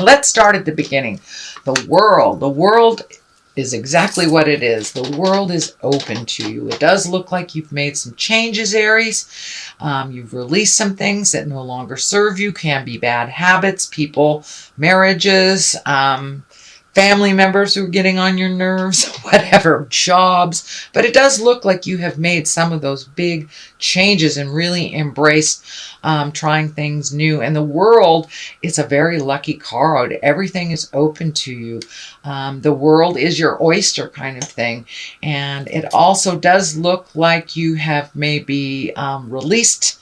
Let's start at the beginning. The world is exactly what it is. The world is open to you. It does look like you've made some changes, Aries. You've released some things that no longer serve you. Can be bad habits, people, marriages, family members who are getting on your nerves, whatever, jobs. But it does look like you have made some of those big changes and really embraced trying things new. And the world is a very lucky card. Everything is open to you. The world is your oyster kind of thing. And it also does look like you have maybe released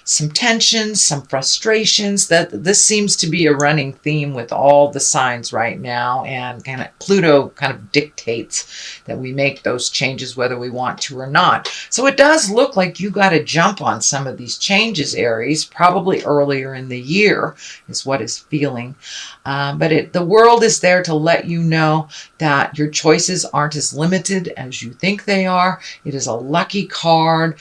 some tensions, some frustrations. That this seems to be a running theme with all the signs right now, and kind of Pluto kind of dictates that we make those changes whether we want to or not. So it does look like you got to jump on some of these changes, Aries, probably earlier in the year is what is feeling. But the world is there to let you know that your choices aren't as limited as you think they are. It is a lucky card.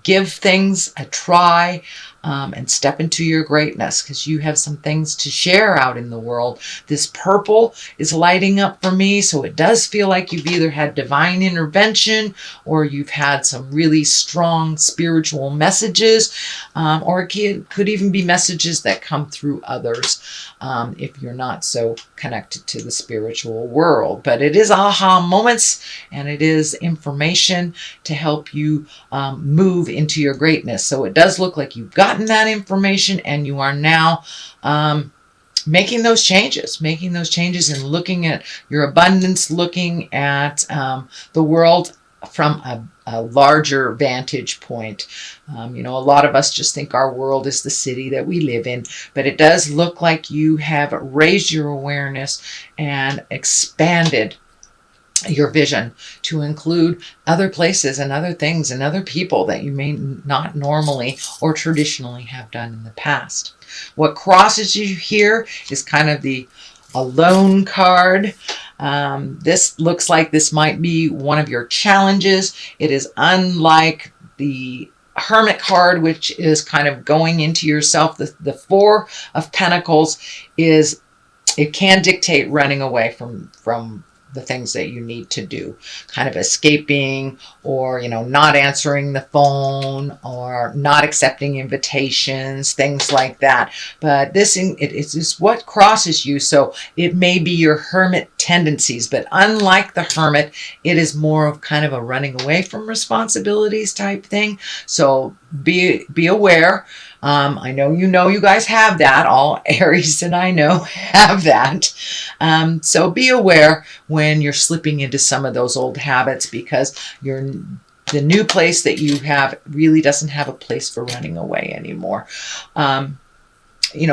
Give things a try and step into your greatness, because you have some things to share out in the world. This purple is lighting up for me, so it does feel like you've either had divine intervention or you've had some really strong spiritual messages, or it could even be messages that come through others if you're not so connected to the spiritual world. But it is aha moments, and it is information to help you move into your greatness. So it does look like you've gotten that information, and you are now making those changes and looking at your abundance, looking at the world from a larger vantage point. A lot of us just think our world is the city that we live in, but it does look like you have raised your awareness and expanded your vision to include other places and other things and other people that you may not normally or traditionally have done in the past. What crosses you here is kind of the alone card. This looks like this might be one of your challenges. It is unlike the Hermit card, which is kind of going into yourself. The Four of Pentacles it can dictate running away from the things that you need to do, kind of escaping, or not answering the phone, or not accepting invitations, things like that. But it's just what crosses you. So it may be your hermit tendencies, but unlike the hermit, it is more of kind of a running away from responsibilities type thing. So be aware. I know you guys have that. All Aries that I know have that. So be aware when you're slipping into some of those old habits, because the new place that you have really doesn't have a place for running away anymore.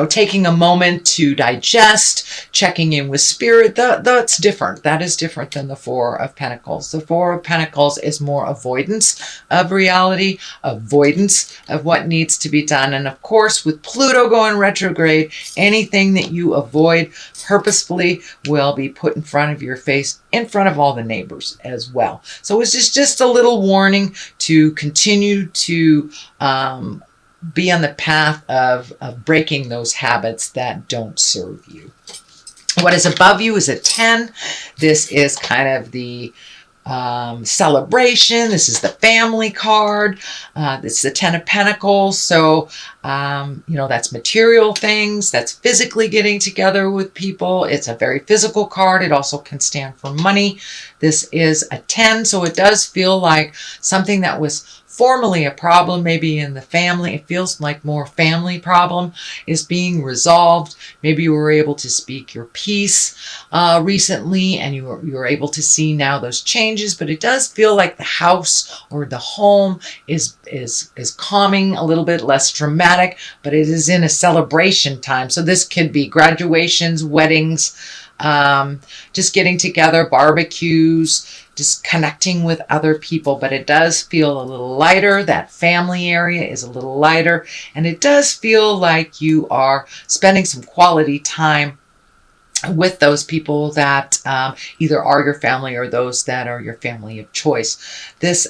Taking a moment to digest, checking in with spirit, that's different. That is different than the Four of Pentacles. The Four of Pentacles is more avoidance of reality, avoidance of what needs to be done. And of course, with Pluto going retrograde, anything that you avoid purposefully will be put in front of your face, in front of all the neighbors as well. So it's just a little warning to continue to be on the path of breaking those habits that don't serve you. What is above you is a 10. This is kind of the celebration. This is the family card. This is the 10 of Pentacles. So, that's material things. That's physically getting together with people. It's a very physical card. It also can stand for money. This is a 10. So it does feel like something that was formerly a problem, maybe in the family. It feels like more family problem is being resolved. Maybe you were able to speak your piece recently, and you were able to see now those changes. But it does feel like the house or the home is calming, a little bit less dramatic, but it is in a celebration time. So this could be graduations, weddings, just getting together, barbecues, just connecting with other people. But it does feel a little lighter. That family area is a little lighter, and it does feel like you are spending some quality time with those people that either are your family or those that are your family of choice. This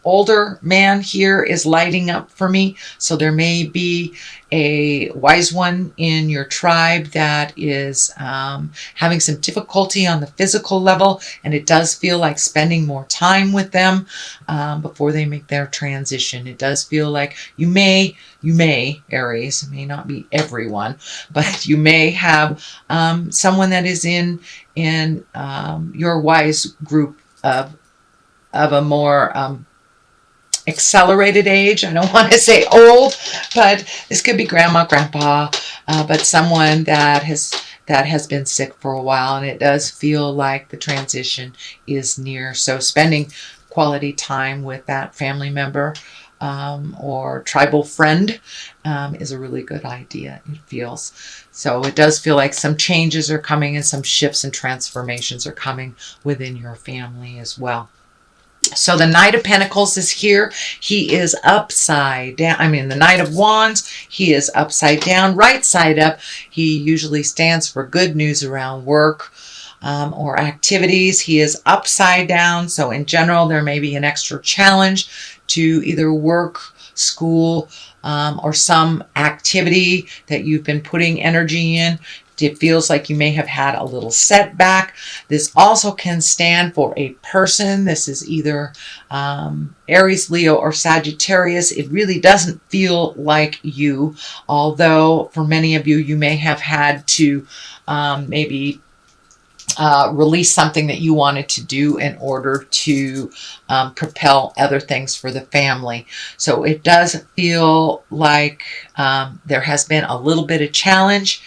older man here is lighting up for me. So there may be a wise one in your tribe that is having some difficulty on the physical level, and it does feel like spending more time with them before they make their transition. It does feel like you may, Aries, it may not be everyone, but you may have someone that is in your wise group of a more accelerated age. I don't want to say old, but this could be grandma, grandpa, but someone that has been sick for a while, and it does feel like the transition is near. So spending quality time with that family member or tribal friend is a really good idea, it feels. So it does feel like some changes are coming and some shifts and transformations are coming within your family as well. So the Knight of Pentacles is here. He is upside down. I mean, the Knight of Wands, he is upside down, right side up. He usually stands for good news around work or activities. He is upside down. So in general, there may be an extra challenge to either work, school, or some activity that you've been putting energy in. It feels like you may have had a little setback. This also can stand for a person. This is either Aries, Leo, or Sagittarius. It really doesn't feel like you, although for many of you, you may have had to maybe release something that you wanted to do in order to propel other things for the family. So it does feel like there has been a little bit of challenge,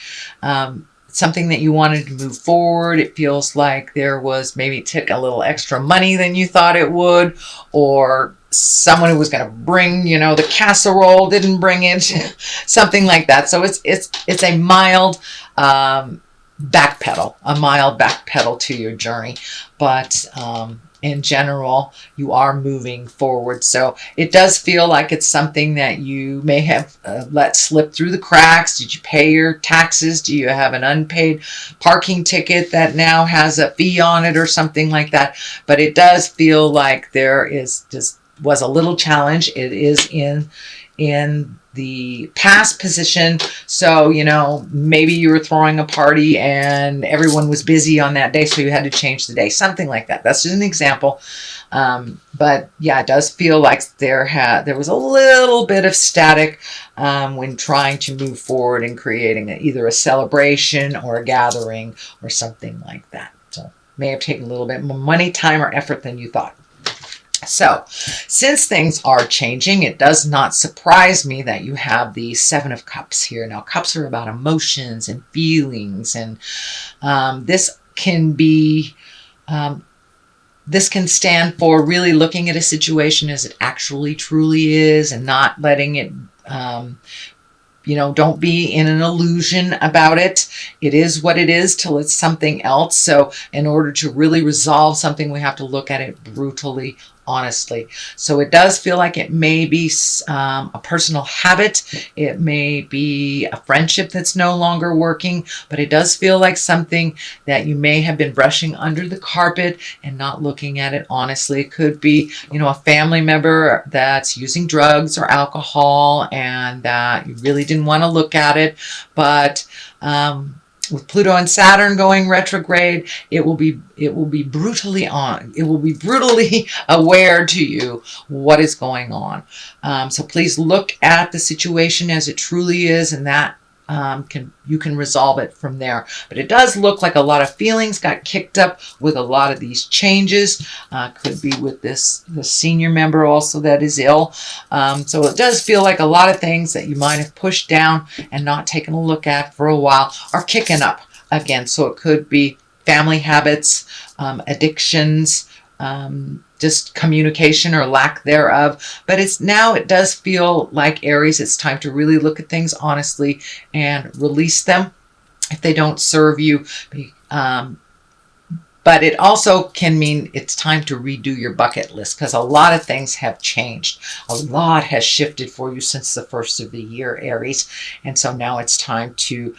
something that you wanted to move forward. It feels like there was maybe took a little extra money than you thought it would, or someone who was going to bring, the casserole didn't bring it, something like that. So it's a mild backpedal to your journey, but in general, you are moving forward. So it does feel like it's something that you may have let slip through the cracks. Did you pay your taxes? Do you have an unpaid parking ticket that now has a fee on it or something like that? But it does feel like there was a little challenge. It is in the past position. So, maybe you were throwing a party and everyone was busy on that day, so you had to change the day, something like that. That's just an example. But yeah, it does feel like there was a little bit of static when trying to move forward and creating either a celebration or a gathering or something like that. So may have taken a little bit more money, time, or effort than you thought. So, since things are changing, it does not surprise me that you have the Seven of Cups here. Now, cups are about emotions and feelings, and this can stand for really looking at a situation as it actually truly is, and not letting it don't be in an illusion about it. It is what it is till it's something else. So in order to really resolve something, we have to look at it brutally, honestly. So it does feel like it may be a personal habit. It may be a friendship that's no longer working, but it does feel like something that you may have been brushing under the carpet and not looking at it honestly. It could be, a family member that's using drugs or alcohol and that you really didn't want to look at it, but with Pluto and Saturn going retrograde, it will be brutally aware to you what is going on. So please look at the situation as it truly is, and that you can resolve it from there. But it does look like a lot of feelings got kicked up with a lot of these changes. Could be with the senior member also that is ill. So it does feel like a lot of things that you might have pushed down and not taken a look at for a while are kicking up again. So it could be family habits, addictions, just communication or lack thereof. But it does feel like, Aries, it's time to really look at things honestly and release them if they don't serve you. But it also can mean it's time to redo your bucket list, because a lot of things have changed. A lot has shifted for you since the first of the year, Aries. And so now it's time to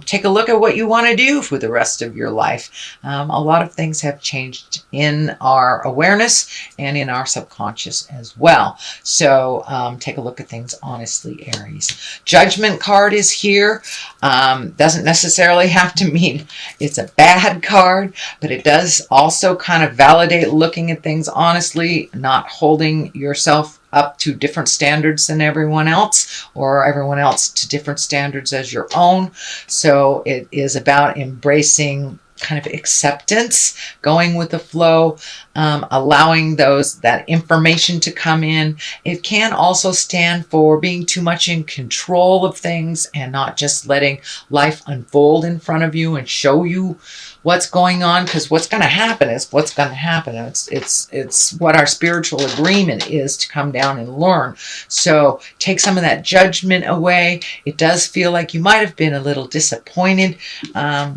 take a look at what you want to do for the rest of your life. A lot of things have changed in our awareness and in our subconscious as well. So take a look at things honestly, Aries. Judgment card is here. Doesn't necessarily have to mean it's a bad card, but it does also kind of validate looking at things honestly, not holding yourself up to different standards than everyone else, or everyone else to different standards as your own. So it is about embracing kind of acceptance, going with the flow, allowing that information to come in. It can also stand for being too much in control of things and not just letting life unfold in front of you and show you what's going on, because what's going to happen is what's going to happen. It's what our spiritual agreement is, to come down and learn. So take some of that judgment away. It does feel like you might have been a little disappointed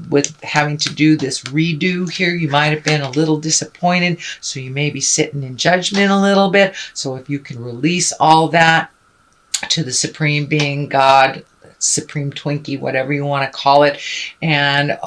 with having to do this redo here. You might have been a little disappointed, so you may be sitting in judgment a little bit. So if you can release all that to the Supreme Being, God, Supreme Twinkie, whatever you want to call it, and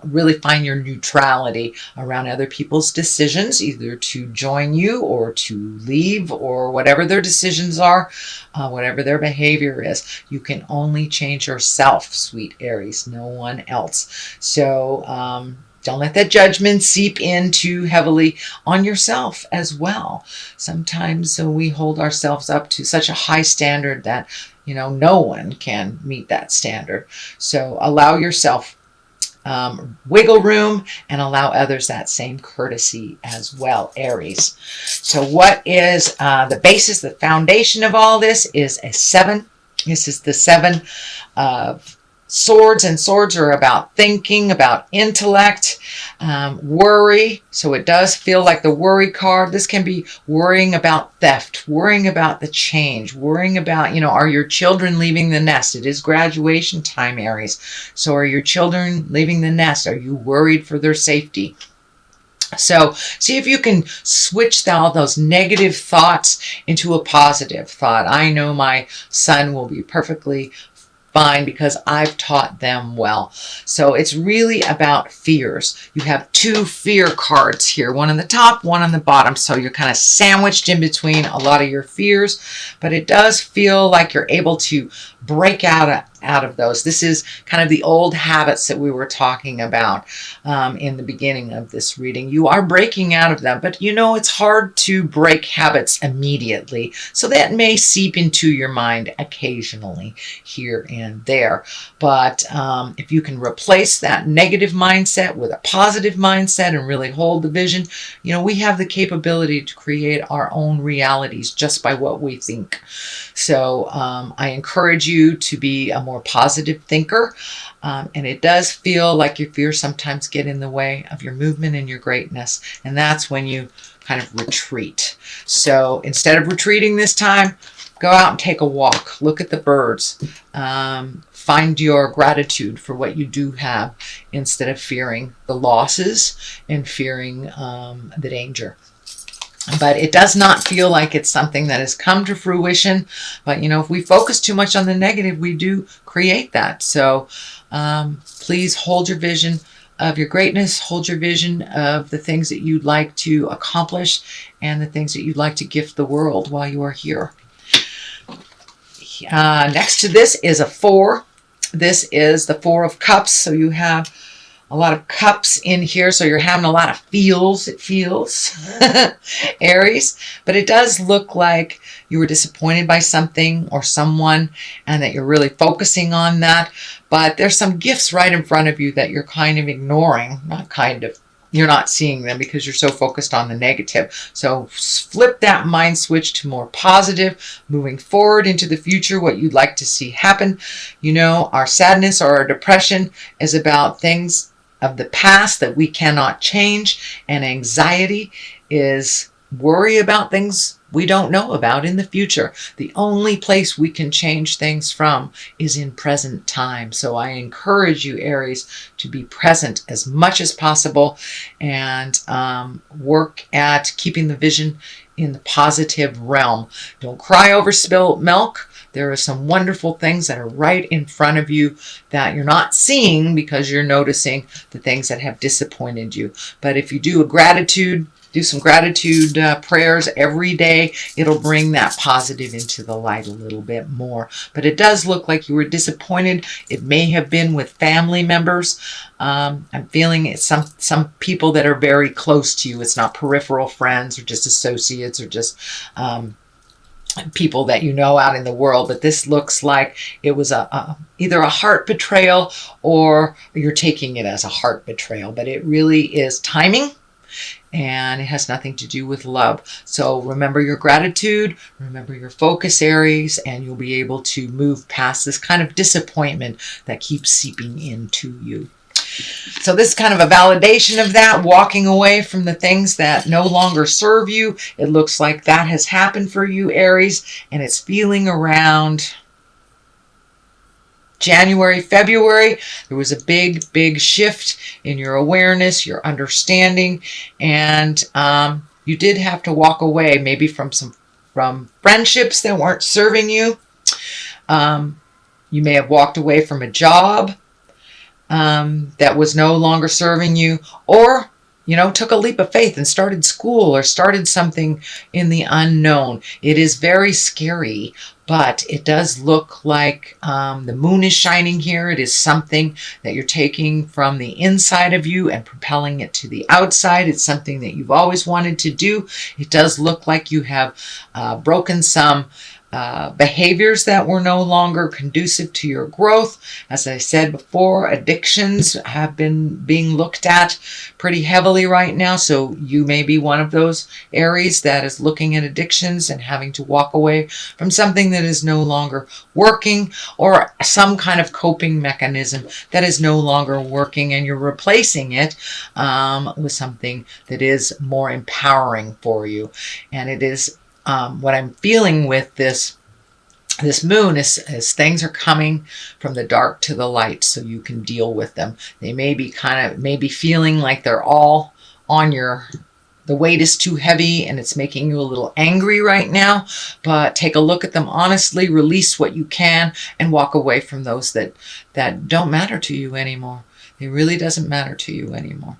really find your neutrality around other people's decisions, either to join you or to leave, or whatever their decisions are, whatever their behavior is. You can only change yourself, sweet Aries, no one else. So don't let that judgment seep in too heavily on yourself as well. Sometimes we hold ourselves up to such a high standard that, no one can meet that standard. So allow yourself wiggle room and allow others that same courtesy as well, Aries. So what is the basis, the foundation of all this is a 7. This is the 7 of swords, and swords are about thinking, about intellect, worry. So it does feel like the worry card. This can be worrying about theft, worrying about the change, worrying about, are your children leaving the nest? It is graduation time, Aries. So are your children leaving the nest? Are you worried for their safety? So see if you can switch all those negative thoughts into a positive thought. I know my son will be perfectly fine because I've taught them well. So it's really about fears. You have 2 fear cards here, one on the top, one on the bottom. So you're kind of sandwiched in between a lot of your fears, but it does feel like you're able to break out of those. This is kind of the old habits that we were talking about in the beginning of this reading. You are breaking out of them, but it's hard to break habits immediately. So that may seep into your mind occasionally here and there. But if you can replace that negative mindset with a positive mindset and really hold the vision, we have the capability to create our own realities just by what we think. So I encourage you to be a more positive thinker. And it does feel like your fears sometimes get in the way of your movement and your greatness. And that's when you kind of retreat. So instead of retreating this time, go out and take a walk. Look at the birds. Find your gratitude for what you do have instead of fearing the losses and fearing the danger. But it does not feel like it's something that has come to fruition. But, if we focus too much on the negative, we do create that. So please hold your vision of your greatness, hold your vision of the things that you'd like to accomplish and the things that you'd like to gift the world while you are here. Next to this is a 4. This is the 4 of Cups. So you have a lot of cups in here, so you're having a lot of feels, it feels, Aries. But it does look like you were disappointed by something or someone and that you're really focusing on that. But there's some gifts right in front of you that you're kind of ignoring. You're not seeing them because you're so focused on the negative. So flip that mind switch to more positive, moving forward into the future, what you'd like to see happen. Our sadness or our depression is about things of the past that we cannot change, and anxiety is worry about things we don't know about in the future. The only place we can change things from is in present time. So I encourage you, Aries, to be present as much as possible and work at keeping the vision in the positive realm. Don't cry over spilt milk. There are some wonderful things that are right in front of you that you're not seeing because you're noticing the things that have disappointed you. But if you do some gratitude prayers every day, it'll bring that positive into the light a little bit more. But it does look like you were disappointed. It may have been with family members. I'm feeling it's some people that are very close to you. It's not peripheral friends or just associates or just people that you know out in the world, but this looks like it was either a heart betrayal or you're taking it as a heart betrayal, but it really is timing and it has nothing to do with love. So remember your gratitude, remember your focus, Aries, and you'll be able to move past this kind of disappointment that keeps seeping into you. So this is kind of a validation of that, walking away from the things that no longer serve you. It looks like that has happened for you, Aries, and it's feeling around January, February. There was a big shift in your awareness, your understanding, and you did have to walk away maybe from friendships that weren't serving you. You may have walked away from a job that was no longer serving you, or took a leap of faith and started school or started something in the unknown. It is very scary, but it does look like the moon is shining here. It is something that you're taking from the inside of you and propelling it to the outside. It's something that you've always wanted to do. It does look like you have broken some behaviors that were no longer conducive to your growth. As I said before, addictions have been being looked at pretty heavily right now. So you may be one of those Aries that is looking at addictions and having to walk away from something that is no longer working, or some kind of coping mechanism that is no longer working, and you're replacing it with something that is more empowering for you. And it is what I'm feeling with this moon is things are coming from the dark to the light, so you can deal with them. They may be feeling like they're all on the weight is too heavy and it's making you a little angry right now, but take a look at them honestly, release what you can, and walk away from those that don't matter to you anymore. It really doesn't matter to you anymore.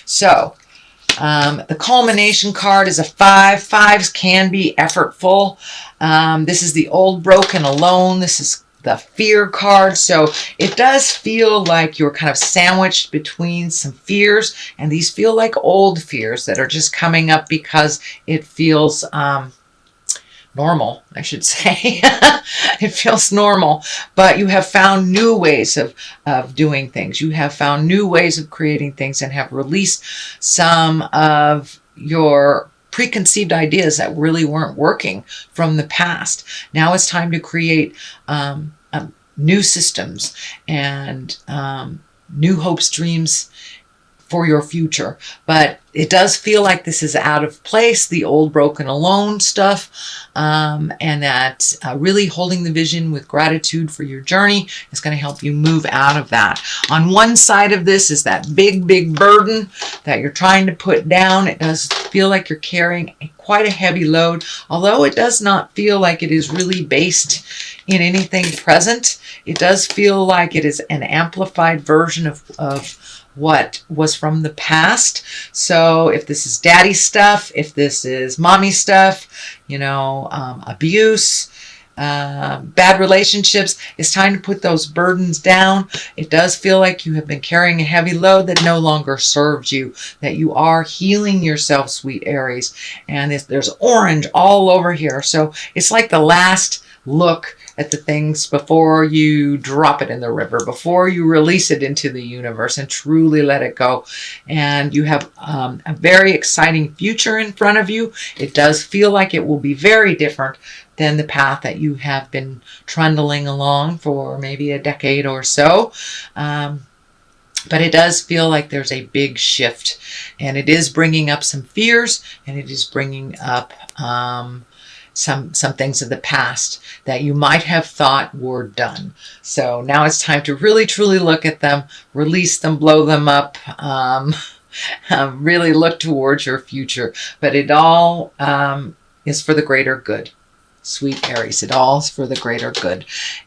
So the culmination card is a 5. 5s can be effortful. This is the old, broken, alone. This is the fear card. So it does feel like you're kind of sandwiched between some fears, and these feel like old fears that are just coming up because it feels normal, I should say. It feels normal, but you have found new ways of doing things. You have found new ways of creating things and have released some of your preconceived ideas that really weren't working from the past. Now it's time to create new systems and new hopes, dreams for your future. But it does feel like this is out of place, the old, broken, alone stuff, and that really holding the vision with gratitude for your journey is going to help you move out of that. On one side of this is that big burden that you're trying to put down. It does feel like you're carrying quite a heavy load, although it does not feel like it is really based in anything present. It does feel like it is an amplified version of what was from the past. So if this is daddy stuff, if this is mommy stuff, abuse, bad relationships, it's time to put those burdens down. It does feel like you have been carrying a heavy load that no longer serves you, that you are healing yourself, sweet Aries. And there's orange all over here. So it's like the last look at the things before you drop it in the river, before you release it into the universe and truly let it go. And you have a very exciting future in front of you. It does feel like it will be very different than the path that you have been trundling along for maybe a decade or so. But it does feel like there's a big shift, and it is bringing up some fears, and it is bringing up some things of the past that you might have thought were done. So now it's time to really truly look at them, release them, blow them up, really look towards your future. But it all is for the greater good. Sweet Aries, it all is for the greater good.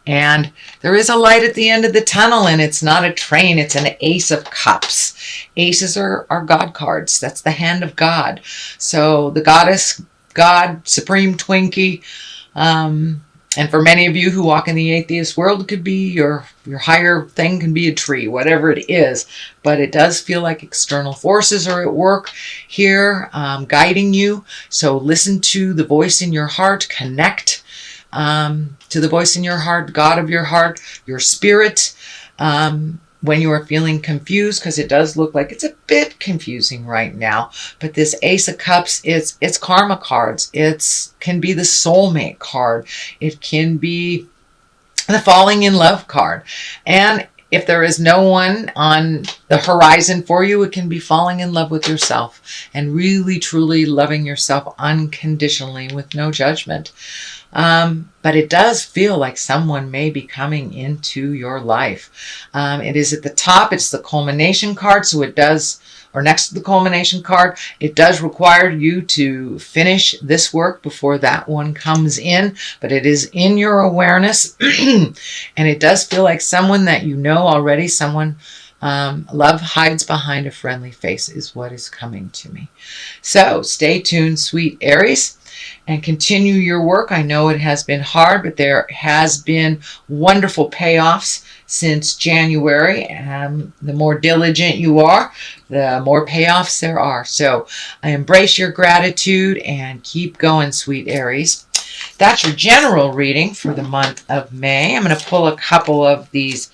And there is a light at the end of the tunnel, and it's not a train, it's an Ace of Cups. Aces are God cards. That's the hand of God. So the goddess, God, Supreme Twinkie, and for many of you who walk in the atheist world, it could be your higher thing, can be a tree, whatever it is. But it does feel like external forces are at work here, guiding you. So listen to the voice in your heart, connect to the voice in your heart, God of your heart, your spirit, when you are feeling confused, because it does look like it's a bit confusing right now. But this Ace of Cups, it's karma cards. It can be the soulmate card. It can be the falling in love card. And if there is no one on the horizon for you, it can be falling in love with yourself and really truly loving yourself unconditionally with no judgment. But it does feel like someone may be coming into your life. It is at the top. It's the culmination card. So it does, or next to the culmination card, it does require you to finish this work before that one comes in. But it is in your awareness. And it does feel like someone that you know already, someone love hides behind a friendly face is what is coming to me. So stay tuned, sweet Aries, and continue your work. I know it has been hard, but there has been wonderful payoffs since January. The more diligent you are, the more payoffs there are. So I embrace your gratitude and keep going, sweet Aries. That's your general reading for the month of May. I'm going to pull a couple of these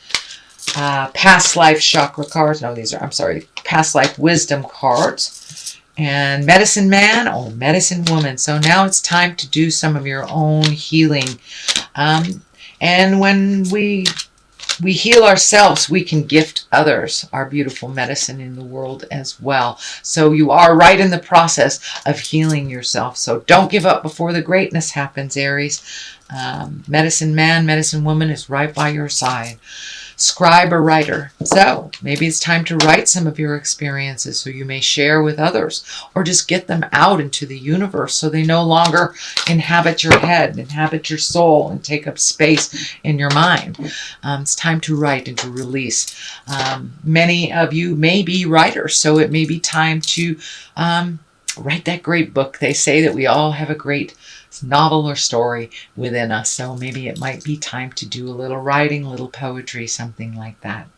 past life chakra cards. No, these are, I'm sorry, past life wisdom cards. And medicine man or medicine woman. So now it's time to do some of your own healing. And when we heal ourselves, we can gift others our beautiful medicine in the world as well. So you are right in the process of healing yourself. So don't give up before the greatness happens, Aries. Medicine man, medicine woman is right by your side. Scribe or writer. So maybe it's time to write some of your experiences so you may share with others, or just get them out into the universe so they no longer inhabit your head, inhabit your soul, and take up space in your mind. It's time to write and to release. Many of you may be writers, so it may be time to write that great book. They say that we all have a great novel or story within us. So maybe it might be time to do a little writing, a little poetry, something like that.